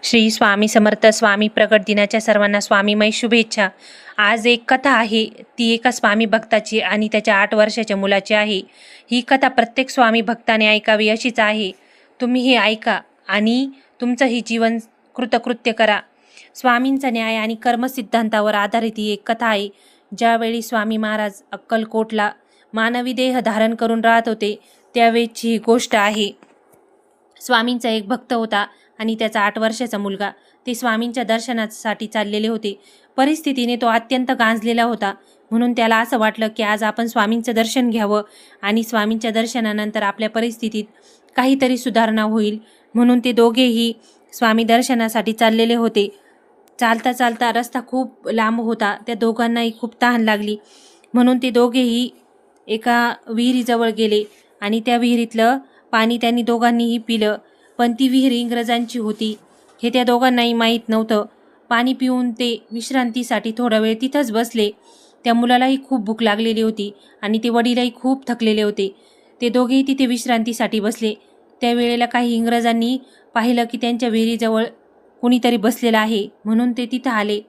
श्री स्वामी समर्थ. स्वामी प्रकट दिनाच्या सर्वांना स्वामीमय शुभेच्छा. आज एक कथा आहे, ती एका स्वामी भक्ताची आणि त्याच्या 8 वर्षाच्या मुलाची आहे. ही कथा प्रत्येक स्वामी भक्ताने ऐकावी अशीच आहे. तुम्ही हे ऐका आणि तुमचं ही जीवन कृतकृत्य करा. स्वामींचा न्याय आणि कर्मसिद्धांतावर आधारित ही एक कथा आहे. ज्यावेळी स्वामी महाराज अक्कलकोटला मानवी देह धारण करून राहत होते, त्यावेळची ही गोष्ट आहे. स्वामींचा एक भक्त होता आणि त्याचा 8 वर्षाचा मुलगा. ते स्वामींच्या दर्शनासाठी चाललेले होते. परिस्थितीने तो अत्यंत गांजलेला होता, म्हणून त्याला असं वाटलं की आज आपण स्वामींचं दर्शन घ्यावं आणि स्वामींच्या दर्शनानंतर आपल्या परिस्थितीत काहीतरी सुधारणा होईल. म्हणून ते दोघेही स्वामी दर्शनासाठी चाललेले होते. चालता चालता रस्ता खूप लांब होता. त्या दोघांनाही खूप तहान लागली, म्हणून ते दोघेही एका विहिरीजवळ गेले आणि त्या विहिरीतलं पाणी त्यांनी दोघांनीही पिलं. पण ती विहीर इंग्रजांची होती हे त्या दोघांनाही माहीत नव्हतं. पाणी पिऊन ते विश्रांतीसाठी थोडा वेळ तिथंच बसले. त्या मुलालाही खूप भूक लागलेली होती आणि ते वडीलही खूप थकलेले होते. ते दोघेही तिथे विश्रांतीसाठी बसले. त्यावेळेला काही इंग्रजांनी पाहिलं की त्यांच्या विहिरीजवळ कुणीतरी बसलेलं आहे, म्हणून ते तिथं आले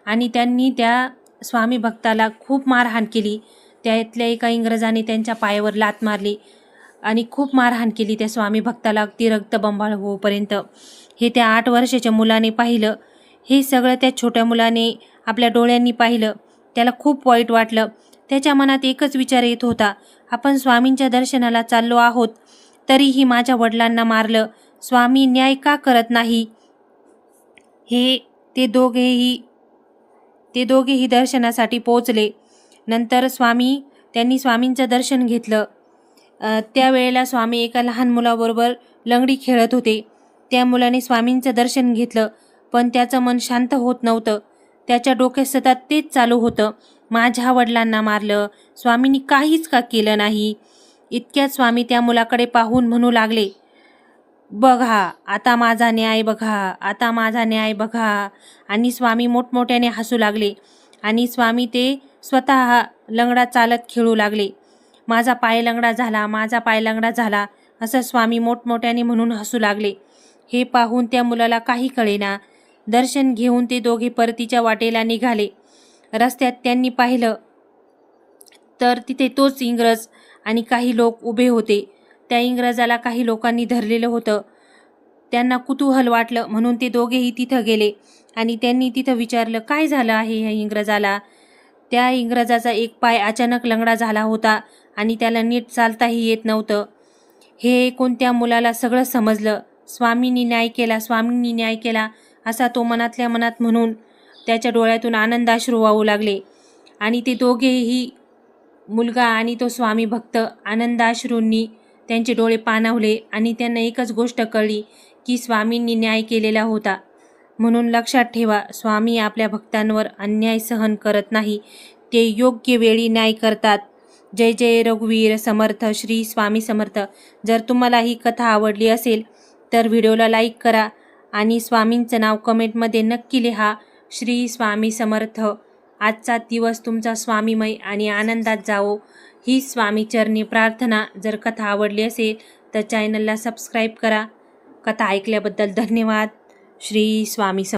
आणि त्यांनी त्या स्वामी भक्ताला खूप मारहाण केली. त्यातल्या एका इंग्रजाने त्यांच्या पायावर लाथ मारली आणि खूप मारहाण केली त्या स्वामी भक्ताला, अगदी रक्तबंबाळ होईपर्यंत. हे त्या 8 वर्षाच्या मुलाने पाहिलं. हे सगळं त्या छोट्या मुलाने आपल्या डोळ्यांनी पाहिलं. त्याला खूप वाईट वाटलं. त्याच्या मनात एकच विचार येत होता, आपण स्वामींच्या दर्शनाला चाललो आहोत, तरीही माझ्या वडिलांना मारलं. स्वामी न्याय का करत नाही? ते दोघेही दर्शनासाठी पोचले. नंतर त्यांनी स्वामींचं दर्शन घेतलं. त्यावेळेला स्वामी एका लहान मुलाबरोबर लंगडी खेळत होते. त्या मुलाने स्वामींचं दर्शन घेतलं, पण त्याचं मन शांत होत नव्हतं. त्याच्या डोक्यात सतत तेच चालू होतं, माझ्या वडिलांना मारलं, स्वामींनी काहीच का केलं नाही. इतक्यात स्वामी त्या मुलाकडे पाहून म्हणू लागले, बघा आता माझा न्याय बघा, आता माझा न्याय बघा. आणि स्वामी मोठमोठ्याने हसू लागले आणि स्वामी ते स्वतः लंगडा चालत खेळू लागले. माझा पाय लंगडा झाला, माझा पाय लंगडा झाला, असं स्वामी मोठमोठ्याने म्हणून हसू लागले. हे पाहून त्या मुलाला काही कळेना. दर्शन घेऊन ते दोघे परतीच्या वाटेला निघाले. रस्त्यात त्यांनी पाहिलं तर तिथे तोच इंग्रज आणि काही लोक उभे होते. त्या इंग्रजाला काही लोकांनी धरलेलं होतं. त्यांना कुतूहल वाटलं, म्हणून ते दोघेही तिथं गेले आणि त्यांनी तिथं विचारलं, काय झालं आहे ह्या इंग्रजाला? त्या इंग्रजाचा एक पाय अचानक लंगडा झाला होता आणि त्याला नीट चालताही येत नव्हतं. हे कोणत्या मुलाला सगळं समजलं. स्वामींनी न्याय केला, स्वामींनी न्याय केला, असा तो मनातल्या मनात म्हणून त्याच्या डोळ्यातून आनंदाश्रू वाहू लागले. आणि ते दोघेही, मुलगा आणि तो स्वामी भक्त, आनंदाश्रूंनी त्यांचे डोळे पाणावले आणि त्यांना एकच गोष्ट कळली की स्वामींनी न्याय केलेला होता. म्हणून लक्षात ठेवा, स्वामी आपल्या भक्तांवर अन्याय सहन करत नाही, ते योग्य वेळी न्याय करतात. जय जय रघुवीर समर्थ. श्री स्वामी समर्थ. जर तुम्हाला ही कथा आवडली असेल तर व्हिडिओला लाईक करा आणि स्वामींचं नाव कमेंटमध्ये नक्की लिहा. श्री स्वामी समर्थ. आजचा दिवस तुमचा स्वामीमय आणि आनंदात जावो, ही स्वामीचरणी प्रार्थना. जर कथा आवडली असेल तर चॅनलला सबस्क्राईब करा. कथा ऐकल्याबद्दल धन्यवाद. श्री स्वामी समर्थ.